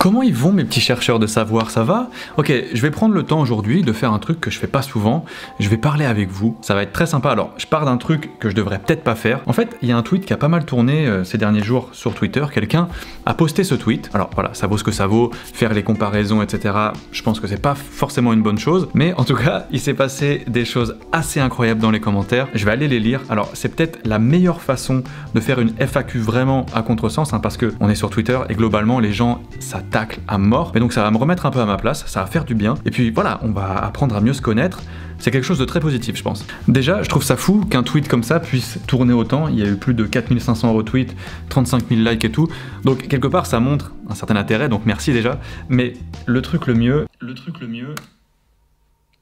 Comment ils vont mes petits chercheurs de savoir, ça va? Ok, je vais prendre le temps aujourd'hui de faire un truc que je fais pas souvent, je vais parler avec vous, ça va être très sympa. Alors, je pars d'un truc que je devrais peut-être pas faire. En fait, il y a un tweet qui a pas mal tourné ces derniers jours sur Twitter, quelqu'un a posté ce tweet. Alors voilà, ça vaut ce que ça vaut, faire les comparaisons, etc. Je pense que c'est pas forcément une bonne chose, mais en tout cas, il s'est passé des choses assez incroyables dans les commentaires. Je vais aller les lire. Alors, c'est peut-être la meilleure façon de faire une FAQ vraiment à contresens, hein, parce que on est sur Twitter et globalement, les gens, ça tacle à mort. Mais donc ça va me remettre un peu à ma place, ça va faire du bien. Et puis voilà, on va apprendre à mieux se connaître. C'est quelque chose de très positif, je pense. Déjà, je trouve ça fou qu'un tweet comme ça puisse tourner autant. Il y a eu plus de 4500 retweets, 35 000 likes et tout. Donc quelque part, ça montre un certain intérêt, donc merci déjà. Mais le truc le mieux...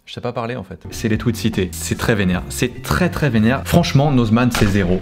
Je sais pas parler en fait. C'est les tweets cités. C'est très vénère. C'est très vénère. Franchement, Nozman, c'est zéro.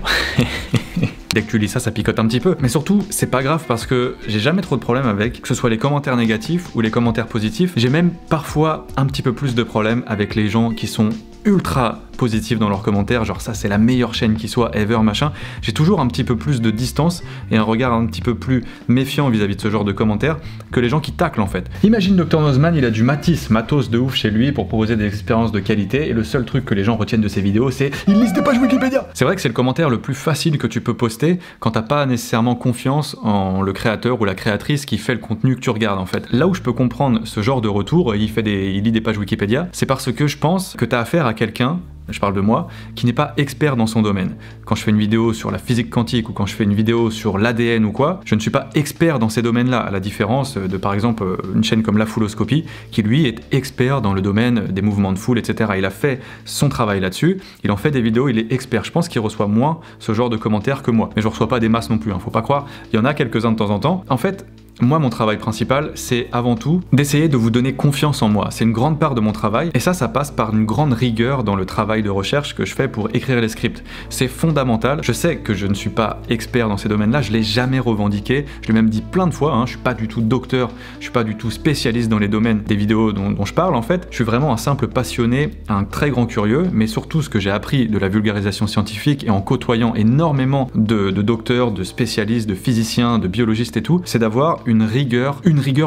Dès que tu lis ça, ça picote un petit peu. Mais surtout, c'est pas grave parce que j'ai jamais trop de problèmes avec, que ce soit les commentaires négatifs ou les commentaires positifs. J'ai même parfois un petit peu plus de problèmes avec les gens qui sont ultra positifs dans leurs commentaires, genre ça c'est la meilleure chaîne qui soit ever machin. J'ai toujours un petit peu plus de distance et un regard un petit peu plus méfiant vis-à-vis de ce genre de commentaires que les gens qui taclent en fait. Imagine Dr Nozman, il a du matos de ouf chez lui pour proposer des expériences de qualité et le seul truc que les gens retiennent de ses vidéos c'est « il liste des pages Wikipédia !» C'est vrai que c'est le commentaire le plus facile que tu peux poster quand t'as pas nécessairement confiance en le créateur ou la créatrice qui fait le contenu que tu regardes en fait. Là où je peux comprendre ce genre de retour, il lit des pages Wikipédia, c'est parce que je pense que t'as affaire à quelqu'un, je parle de moi, qui n'est pas expert dans son domaine. Quand je fais une vidéo sur la physique quantique ou quand je fais une vidéo sur l'ADN ou quoi, je ne suis pas expert dans ces domaines-là, à la différence de par exemple une chaîne comme La Fouloscopie, qui lui est expert dans le domaine des mouvements de foule, etc. Il a fait son travail là-dessus, il en fait des vidéos, il est expert. Je pense qu'il reçoit moins ce genre de commentaires que moi. Mais je reçois pas des masses non plus, hein, faut pas croire. Il y en a quelques-uns de temps en temps. En fait, moi, mon travail principal, c'est avant tout d'essayer de vous donner confiance en moi. C'est une grande part de mon travail, et ça passe par une grande rigueur dans le travail de recherche que je fais pour écrire les scripts. C'est fondamental. Je sais que je ne suis pas expert dans ces domaines-là, je l'ai jamais revendiqué, je l'ai même dit plein de fois, hein, je suis pas du tout docteur, je suis pas du tout spécialiste dans les domaines des vidéos dont je parle en fait, je suis vraiment un simple passionné, un très grand curieux, mais surtout ce que j'ai appris de la vulgarisation scientifique et en côtoyant énormément de docteurs, de spécialistes, de physiciens, de biologistes et tout, c'est d'avoir une rigueur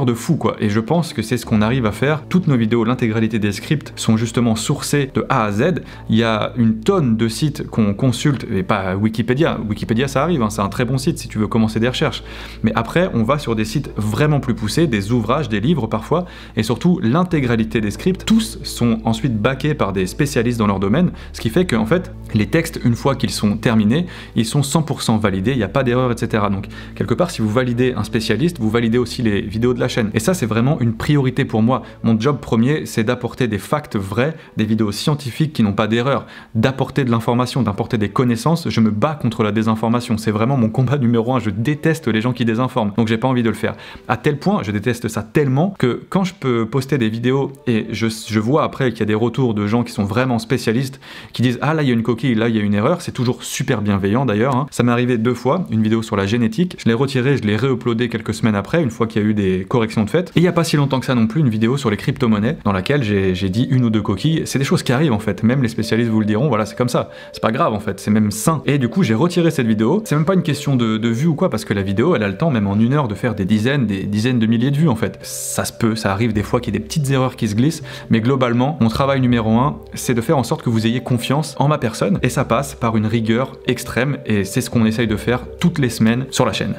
de fou quoi. Et je pense que c'est ce qu'on arrive à faire. Toutes nos vidéos, l'intégralité des scripts sont justement sourcés de A à Z. Il y a une tonne de sites qu'on consulte, et pas Wikipédia. Wikipédia ça arrive, hein, c'est un très bon site si tu veux commencer des recherches. Mais après, on va sur des sites vraiment plus poussés, des ouvrages, des livres parfois, et surtout l'intégralité des scripts, tous sont ensuite backés par des spécialistes dans leur domaine, ce qui fait que en fait, les textes, une fois qu'ils sont terminés, ils sont 100% validés, il n'y a pas d'erreur, etc. Donc, quelque part, si vous validez un spécialiste, vous validez aussi les vidéos de la chaîne. Et ça, c'est vraiment une priorité pour moi. Mon job premier, c'est d'apporter des facts vrais, des vidéos scientifiques qui n'ont pas d'erreur, d'apporter de l'information, d'apporter des connaissances. Je me bats contre la désinformation. C'est vraiment mon combat numéro 1. Je déteste les gens qui désinforment. Donc, j'ai pas envie de le faire. À tel point, je déteste ça tellement que quand je peux poster des vidéos et je vois après qu'il y a des retours de gens qui sont vraiment spécialistes, qui disent « Ah, là, il y a une coquille, là il y a une erreur », c'est toujours super bienveillant d'ailleurs, hein. Ça m'est arrivé 2 fois, une vidéo sur la génétique, je l'ai retirée, je l'ai réuploadée quelques semaines après, une fois qu'il y a eu des corrections de fait, et il n'y a pas si longtemps que ça non plus, une vidéo sur les crypto-monnaies, dans laquelle j'ai dit 1 ou 2 coquilles, c'est des choses qui arrivent en fait, même les spécialistes vous le diront, voilà c'est comme ça, c'est pas grave en fait, c'est même sain, et du coup j'ai retiré cette vidéo, c'est même pas une question de vues ou quoi, parce que la vidéo elle a le temps même en 1 heure de faire des dizaines de milliers de vues en fait, ça se peut, ça arrive des fois qu'il y ait des petites erreurs qui se glissent, mais globalement, mon travail numéro 1, c'est de faire en sorte que vous ayez confiance en ma personne, et ça passe par une rigueur extrême, et c'est ce qu'on essaye de faire toutes les semaines sur la chaîne.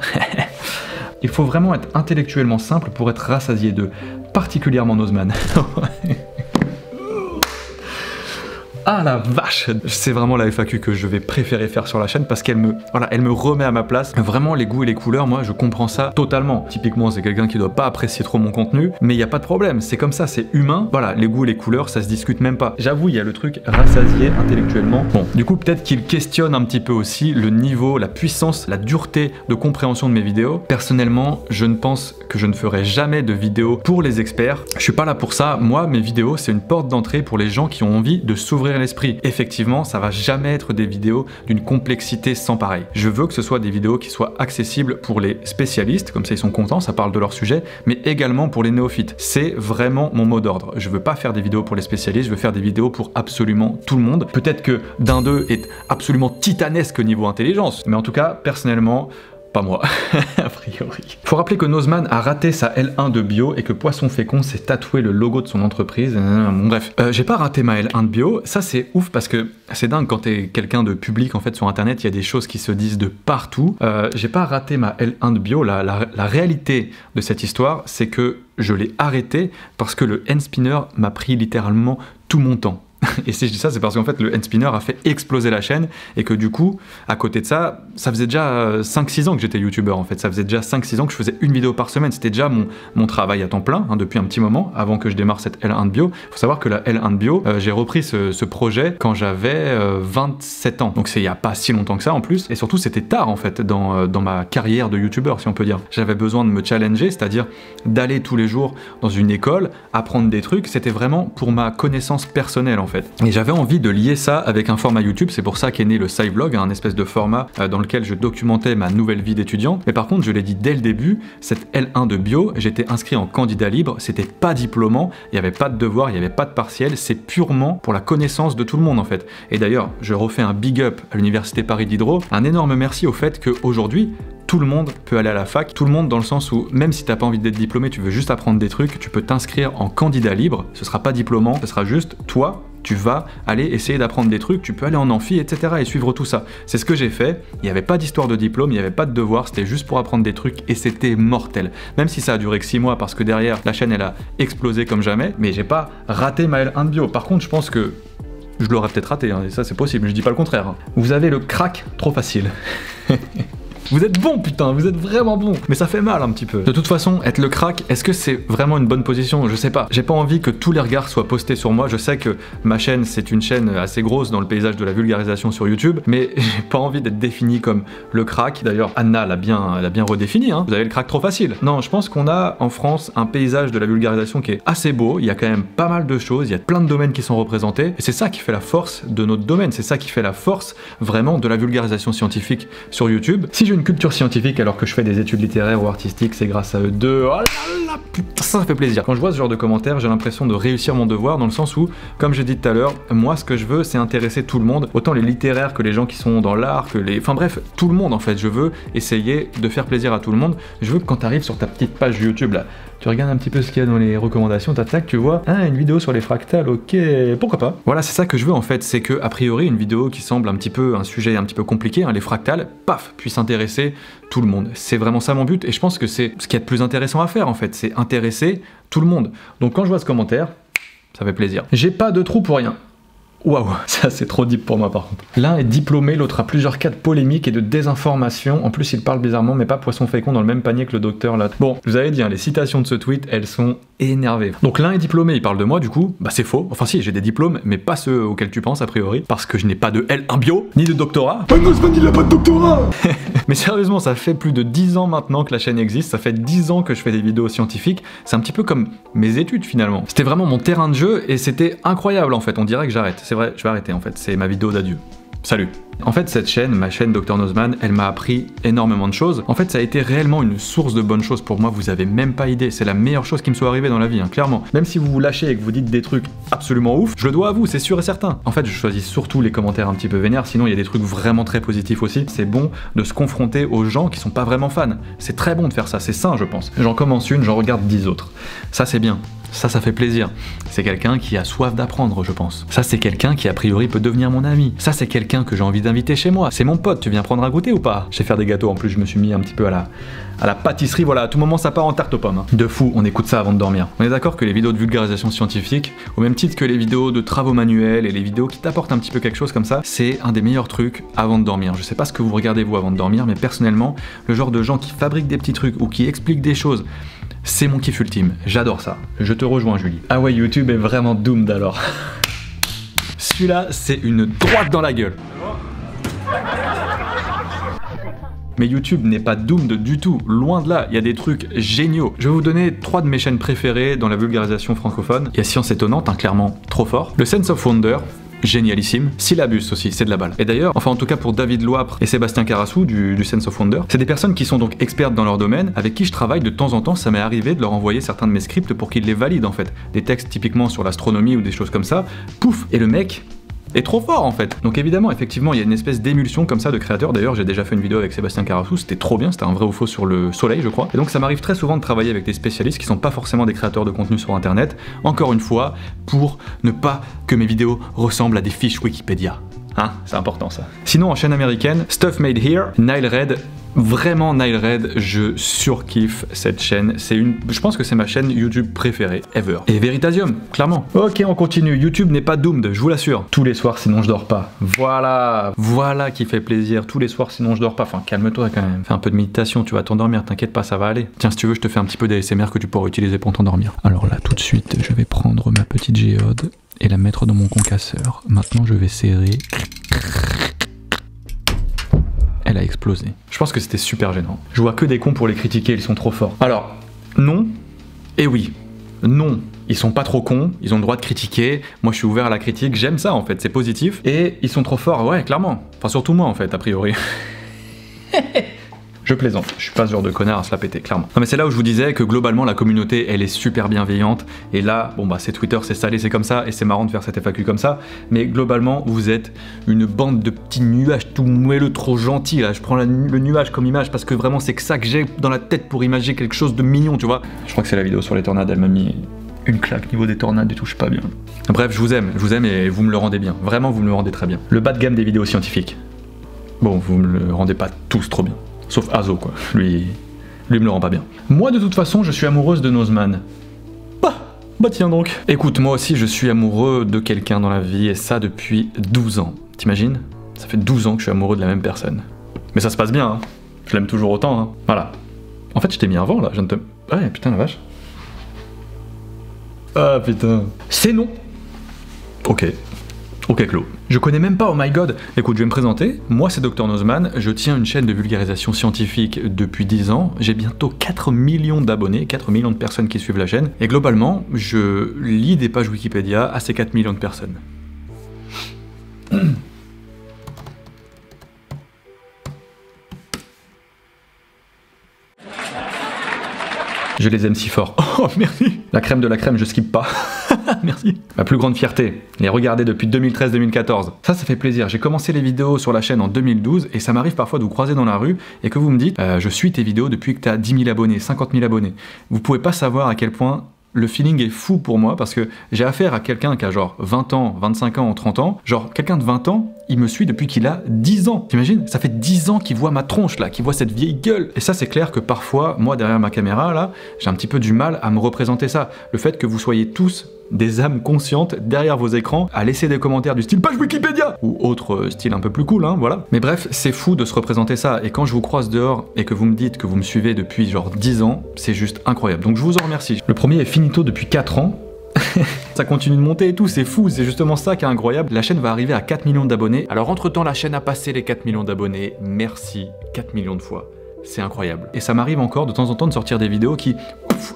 Il faut vraiment être intellectuellement simple pour être rassasié de, particulièrement Nozman. Ah la vache! C'est vraiment la FAQ que je vais préférer faire sur la chaîne parce qu'elle me remet à ma place. Vraiment, les goûts et les couleurs, moi, je comprends ça totalement. Typiquement, c'est quelqu'un qui doit pas apprécier trop mon contenu, mais il y a pas de problème, c'est comme ça, c'est humain. Voilà, les goûts et les couleurs, ça se discute même pas. J'avoue, il y a le truc rassasié intellectuellement. Bon, du coup, peut-être qu'il questionne un petit peu aussi le niveau, la puissance, la dureté de compréhension de mes vidéos. Personnellement, je ne pense que je ne ferai jamais de vidéos pour les experts. Je suis pas là pour ça. Moi, mes vidéos, c'est une porte d'entrée pour les gens qui ont envie de s'ouvrir l'esprit. Effectivement, ça va jamais être des vidéos d'une complexité sans pareil. Je veux que ce soit des vidéos qui soient accessibles pour les spécialistes, comme ça ils sont contents, ça parle de leur sujet, mais également pour les néophytes. C'est vraiment mon mot d'ordre. Je veux pas faire des vidéos pour les spécialistes, je veux faire des vidéos pour absolument tout le monde. Peut-être que d'un d'eux est absolument titanesque niveau intelligence, mais en tout cas, personnellement, Pas moi, a priori. Faut rappeler que Nozman a raté sa L1 de bio et que Poisson Fécond s'est tatoué le logo de son entreprise. Bon, bref, j'ai pas raté ma L1 de bio. Ça, c'est ouf parce que c'est dingue quand t'es quelqu'un de public en fait sur internet. Il y a des choses qui se disent de partout. J'ai pas raté ma L1 de bio. La réalité de cette histoire, c'est que je l'ai arrêté parce que le N-Spinner m'a pris littéralement tout mon temps. Et si je dis ça, c'est parce qu'en fait le N-Spinner a fait exploser la chaîne et que du coup, à côté de ça, ça faisait déjà 5-6 ans que j'étais youtubeur en fait. Ça faisait déjà 5-6 ans que je faisais une vidéo par semaine. C'était déjà mon travail à temps plein hein, depuis un petit moment, avant que je démarre cette L1 de bio. Faut savoir que la L1 de bio, j'ai repris ce projet quand j'avais 27 ans. Donc c'est il y a pas si longtemps que ça en plus. Et surtout, c'était tard en fait dans ma carrière de youtubeur, si on peut dire. J'avais besoin de me challenger, c'est-à-dire d'aller tous les jours dans une école, apprendre des trucs. C'était vraiment pour ma connaissance personnelle en fait. Et j'avais envie de lier ça avec un format YouTube, c'est pour ça qu'est né le Sci-Vlog, un espèce de format dans lequel je documentais ma nouvelle vie d'étudiant. Mais par contre, je l'ai dit dès le début, cette L1 de bio, j'étais inscrit en candidat libre, c'était pas diplômant, il n'y avait pas de devoir, il n'y avait pas de partiel, c'est purement pour la connaissance de tout le monde en fait. Et d'ailleurs, je refais un big up à l'Université Paris Diderot, un énorme merci au fait qu'aujourd'hui, tout le monde peut aller à la fac, tout le monde dans le sens où même si t'as pas envie d'être diplômé, tu veux juste apprendre des trucs, tu peux t'inscrire en candidat libre, ce sera pas diplômant, ce sera juste toi, tu vas aller essayer d'apprendre des trucs, tu peux aller en amphi, etc. et suivre tout ça. C'est ce que j'ai fait, il n'y avait pas d'histoire de diplôme, il n'y avait pas de devoir, c'était juste pour apprendre des trucs et c'était mortel. Même si ça a duré que 6 mois parce que derrière, la chaîne elle a explosé comme jamais, mais j'ai pas raté ma L1 de bio. Par contre, je pense que je l'aurais peut-être raté, hein, et ça c'est possible, je dis pas le contraire. Hein. Vous avez le crack trop facile. Vous êtes bon putain, vous êtes vraiment bon. Mais ça fait mal un petit peu. De toute façon, être le crack, est-ce que c'est vraiment une bonne position? Je sais pas. J'ai pas envie que tous les regards soient postés sur moi. Je sais que ma chaîne, c'est une chaîne assez grosse dans le paysage de la vulgarisation sur YouTube, mais j'ai pas envie d'être défini comme le crack. D'ailleurs, Anna l'a bien redéfini, hein. Vous avez le crack trop facile. Non, je pense qu'on a en France un paysage de la vulgarisation qui est assez beau. Il y a quand même pas mal de choses, il y a plein de domaines qui sont représentés. Et c'est ça qui fait la force de notre domaine. C'est ça qui fait la force vraiment de la vulgarisation scientifique sur YouTube. Si j'ai une culture scientifique alors que je fais des études littéraires ou artistiques, c'est grâce à eux deux. Oh là là, putain, ça fait plaisir. Quand je vois ce genre de commentaires, j'ai l'impression de réussir mon devoir dans le sens où, comme j'ai dit tout à l'heure, moi ce que je veux c'est intéresser tout le monde, autant les littéraires que les gens qui sont dans l'art, que les... Enfin bref, tout le monde en fait. Je veux essayer de faire plaisir à tout le monde. Je veux que quand tu arrives sur ta petite page YouTube là, tu regardes un petit peu ce qu'il y a dans les recommandations, tac, tu vois, ah, une vidéo sur les fractales, ok, pourquoi pas. Voilà, c'est ça que je veux en fait, c'est que a priori une vidéo qui semble un petit peu un sujet un petit peu compliqué, hein, les fractales, paf, puisse intéresser tout le monde. C'est vraiment ça mon but et je pense que c'est ce qu'il y a de plus intéressant à faire en fait, c'est intéresser tout le monde. Donc quand je vois ce commentaire, ça fait plaisir. J'ai pas de trou pour rien. Waouh, ça c'est trop deep pour moi par contre. L'un est diplômé, l'autre a plusieurs cas de polémique et de désinformation. En plus, il parle bizarrement, mais pas Poisson Fécond dans le même panier que le docteur là. Bon, je vous avais dit, hein, les citations de ce tweet, elles sont énervées. Donc l'un est diplômé, il parle de moi, du coup, bah c'est faux. Enfin si, j'ai des diplômes, mais pas ceux auxquels tu penses a priori, parce que je n'ai pas de L1 bio, ni de doctorat. Oh non, il a pas de doctorat. Mais sérieusement, ça fait plus de 10 ans maintenant que la chaîne existe, ça fait 10 ans que je fais des vidéos scientifiques. C'est un petit peu comme mes études finalement. C'était vraiment mon terrain de jeu et c'était incroyable en fait. On dirait que j'arrête. C'est vrai, je vais arrêter en fait, c'est ma vidéo d'adieu. Salut. En fait, cette chaîne, ma chaîne Dr Nozman, elle m'a appris énormément de choses. En fait, ça a été réellement une source de bonnes choses pour moi, vous avez même pas idée. C'est la meilleure chose qui me soit arrivée dans la vie, hein, clairement. Même si vous vous lâchez et que vous dites des trucs absolument ouf, je le dois à vous, c'est sûr et certain. En fait, je choisis surtout les commentaires un petit peu vénères, sinon il y a des trucs vraiment très positifs aussi. C'est bon de se confronter aux gens qui sont pas vraiment fans. C'est très bon de faire ça, c'est sain, je pense. J'en commence une, j'en regarde 10 autres. Ça, c'est bien. Ça fait plaisir. C'est quelqu'un qui a soif d'apprendre, je pense. Ça, c'est quelqu'un qui, a priori, peut devenir mon ami. Ça, c'est quelqu'un que j'ai envie d'inviter chez moi. C'est mon pote, tu viens prendre un goûter ou pas? Je sais faire des gâteaux, en plus, je me suis mis un petit peu à la pâtisserie. Voilà, à tout moment, ça part en tarte aux pommes. Hein. De fou, on écoute ça avant de dormir. On est d'accord que les vidéos de vulgarisation scientifique, au même titre que les vidéos de travaux manuels et les vidéos qui t'apportent un petit peu quelque chose comme ça, c'est un des meilleurs trucs avant de dormir. Je sais pas ce que vous regardez, vous, avant de dormir, mais personnellement, le genre de gens qui fabriquent des petits trucs ou qui expliquent des choses, c'est mon kiff ultime, j'adore ça. Je te rejoins Julie. Ah ouais, YouTube est vraiment doomed alors. Celui-là, c'est une droite dans la gueule. Mais YouTube n'est pas doomed du tout, loin de là, il y a des trucs géniaux. Je vais vous donner 3 de mes chaînes préférées dans la vulgarisation francophone. Il y a Science Étonnante, hein, clairement trop fort. Le Sense of Wonder, génialissime. Syllabus aussi, c'est de la balle. Et d'ailleurs, enfin en tout cas pour David Loapre et Sébastien Carassou du Sense of Wonder, c'est des personnes qui sont donc expertes dans leur domaine, avec qui je travaille de temps en temps. Ça m'est arrivé de leur envoyer certains de mes scripts pour qu'ils les valident en fait. Des textes typiquement sur l'astronomie ou des choses comme ça. Pouf. Et le mec, est trop fort en fait. Donc évidemment, effectivement, il y a une espèce d'émulsion comme ça de créateurs. D'ailleurs, j'ai déjà fait une vidéo avec Sébastien Carassou, c'était trop bien, c'était un vrai ou faux sur le soleil, je crois. Et donc ça m'arrive très souvent de travailler avec des spécialistes qui sont pas forcément des créateurs de contenu sur internet, encore une fois, pour ne pas que mes vidéos ressemblent à des fiches Wikipédia. Hein, c'est important ça. Sinon, en chaîne américaine, Stuff Made Here, Nile Red. Vraiment Nile Red, je surkiffe cette chaîne. Je pense que c'est ma chaîne YouTube préférée ever. Et Veritasium, clairement. Ok, on continue. YouTube n'est pas doomed, je vous l'assure. Tous les soirs, sinon je dors pas. Voilà qui fait plaisir. Tous les soirs, sinon je dors pas. Enfin, calme-toi quand même. Fais un peu de méditation, tu vas t'endormir. T'inquiète pas, ça va aller. Tiens, si tu veux, je te fais un petit peu d'ASMR que tu pourras utiliser pour t'endormir. Alors là, tout de suite, je vais prendre ma petite géode et la mettre dans mon concasseur. Maintenant, je vais serrer. Elle a explosé. Je pense que c'était super gênant. Je vois que des cons pour les critiquer, ils sont trop forts. Alors, non et oui. Non, ils sont pas trop cons, ils ont le droit de critiquer. Moi, je suis ouvert à la critique, j'aime ça en fait, c'est positif. Et ils sont trop forts, ouais, clairement. Enfin, surtout moi en fait, a priori. Je plaisante, je suis pas ce genre de connard à se la péter, clairement. Non mais c'est là où je vous disais que globalement la communauté elle est super bienveillante, et là, bon bah c'est Twitter, c'est salé, c'est comme ça, et c'est marrant de faire cette FAQ comme ça, mais globalement vous êtes une bande de petits nuages tout moelleux, trop gentils là, je prends le nuage comme image parce que vraiment c'est que ça que j'ai dans la tête pour imaginer quelque chose de mignon, tu vois. Je crois que c'est la vidéo sur les tornades, elle m'a mis une claque niveau des tornades et tout, je suis pas bien. Bref, je vous aime et vous me le rendez bien, vraiment vous me le rendez très bien. Le bas de gamme des vidéos scientifiques. Bon, vous me le rendez pas tous trop bien. Sauf Azo, quoi. Lui me le rend pas bien. Moi, de toute façon, je suis amoureuse de Nozman. Bah tiens donc. Écoute, moi aussi, je suis amoureux de quelqu'un dans la vie, et ça depuis 12 ans. T'imagines? Ça fait 12 ans que je suis amoureux de la même personne. Mais ça se passe bien, hein. Je l'aime toujours autant, hein. Voilà. En fait, je t'ai mis un vent, là. Je viens de te... Ouais, putain, la vache. Ah, putain. C'est non. Ok. Ok Clo. Je connais même pas, oh my god. Écoute, je vais me présenter. Moi c'est Dr Nozman, je tiens une chaîne de vulgarisation scientifique depuis 10 ans. J'ai bientôt 4 millions d'abonnés, 4 millions de personnes qui suivent la chaîne. Et globalement, je lis des pages Wikipédia à ces 4 millions de personnes. Je les aime si fort. Oh, merci. La crème de la crème, je skippe pas. Merci. Ma plus grande fierté, les regarder depuis 2013-2014. Ça fait plaisir. J'ai commencé les vidéos sur la chaîne en 2012 et ça m'arrive parfois de vous croiser dans la rue et que vous me dites je suis tes vidéos depuis que tu as 10 000 abonnés, 50 000 abonnés. Vous pouvez pas savoir à quel point le feeling est fou pour moi parce que j'ai affaire à quelqu'un qui a genre 20 ans, 25 ans, 30 ans. Genre, quelqu'un de 20 ans, il me suit depuis qu'il a 10 ans. T'imagines? Ça fait 10 ans qu'il voit ma tronche là, qu'il voit cette vieille gueule. Et ça, c'est clair que parfois, moi, derrière ma caméra là, j'ai un petit peu du mal à me représenter ça. Le fait que vous soyez tous des âmes conscientes derrière vos écrans à laisser des commentaires du style page Wikipédia ou autre style un peu plus cool, hein, voilà. Mais bref, c'est fou de se représenter ça. Et quand je vous croise dehors et que vous me dites que vous me suivez depuis genre 10 ans, c'est juste incroyable. Donc je vous en remercie. Le premier est finito depuis 4 ans. Ça continue de monter et tout, c'est fou, c'est justement ça qui est incroyable. La chaîne va arriver à 4 millions d'abonnés. Alors entre temps, la chaîne a passé les 4 millions d'abonnés. Merci 4 millions de fois. C'est incroyable. Et ça m'arrive encore de temps en temps de sortir des vidéos qui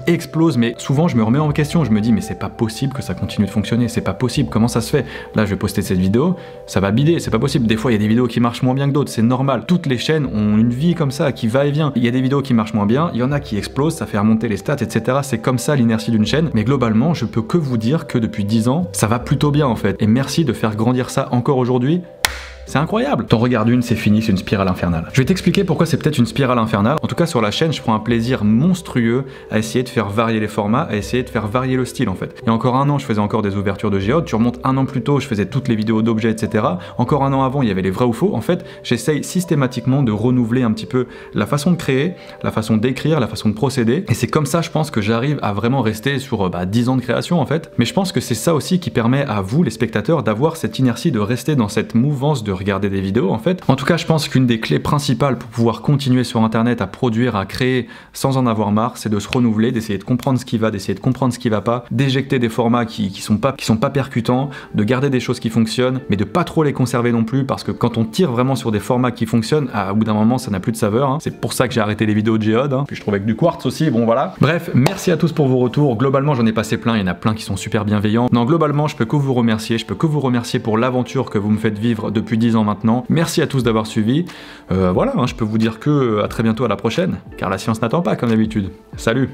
explosent, mais souvent je me remets en question, je me dis mais c'est pas possible que ça continue de fonctionner, c'est pas possible, comment ça se fait? Là je vais poster cette vidéo, ça va bider, c'est pas possible. Des fois il y a des vidéos qui marchent moins bien que d'autres, c'est normal. Toutes les chaînes ont une vie comme ça, qui va et vient. Il y a des vidéos qui marchent moins bien, il y en a qui explosent, ça fait remonter les stats, etc. C'est comme ça l'inertie d'une chaîne, mais globalement je peux que vous dire que depuis 10 ans, ça va plutôt bien en fait. Et merci de faire grandir ça encore aujourd'hui. C'est incroyable. T'en regardes une, c'est fini, c'est une spirale infernale. Je vais t'expliquer pourquoi c'est peut-être une spirale infernale. En tout cas sur la chaîne, je prends un plaisir monstrueux à essayer de faire varier les formats, à essayer de faire varier le style en fait. Il y a encore un an, je faisais encore des ouvertures de géode. Tu remontes un an plus tôt, je faisais toutes les vidéos d'objets, etc. Encore un an avant, il y avait les vrais ou faux. En fait, j'essaye systématiquement de renouveler un petit peu la façon de créer, la façon d'écrire, la façon de procéder. Et c'est comme ça, je pense, que j'arrive à vraiment rester sur 10 ans de création en fait. Mais je pense que c'est ça aussi qui permet à vous, les spectateurs, d'avoir cette inertie de rester dans cette mouvance de regarder des vidéos en fait. En tout cas, je pense qu'une des clés principales pour pouvoir continuer sur internet à produire, à créer sans en avoir marre, c'est de se renouveler, d'essayer de comprendre ce qui va, d'essayer de comprendre ce qui va pas, d'éjecter des formats qui sont pas percutants, de garder des choses qui fonctionnent, mais de pas trop les conserver non plus, parce que quand on tire vraiment sur des formats qui fonctionnent, à bout d'un moment ça n'a plus de saveur, hein. C'est pour ça que j'ai arrêté les vidéos de géode, hein. Puis je trouvais que du quartz aussi, bon voilà. Bref, merci à tous pour vos retours. Globalement j'en ai passé plein, il y en a plein qui sont super bienveillants. Non, globalement je peux que vous remercier, pour l'aventure que vous me faites vivre depuis 10 ans maintenant. Merci à tous d'avoir suivi. Voilà, hein, je peux vous dire que à très bientôt à la prochaine, car la science n'attend pas comme d'habitude. Salut!